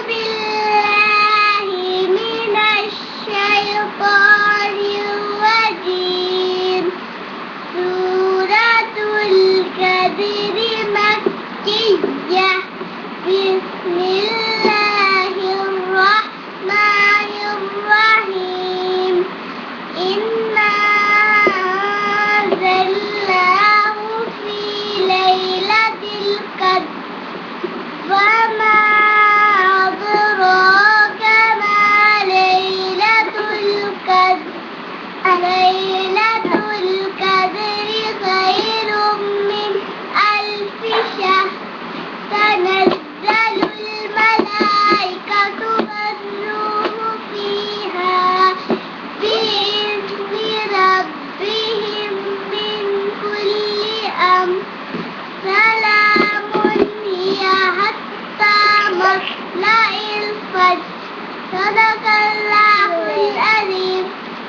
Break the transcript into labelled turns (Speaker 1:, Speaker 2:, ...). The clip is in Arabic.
Speaker 1: بالله من الشيطان الرجيم. سورة القدر مكية. بسم الله الرحمن الرحيم. إنا أنزلناه في ليلة القدر. وما أدراك ما ليلة القدر. ليلة القدر خير من 1000 شهر. تنزل الملائكة والروح فيها بإذن ربهم من كل أمر. سلام هي حتى مطلع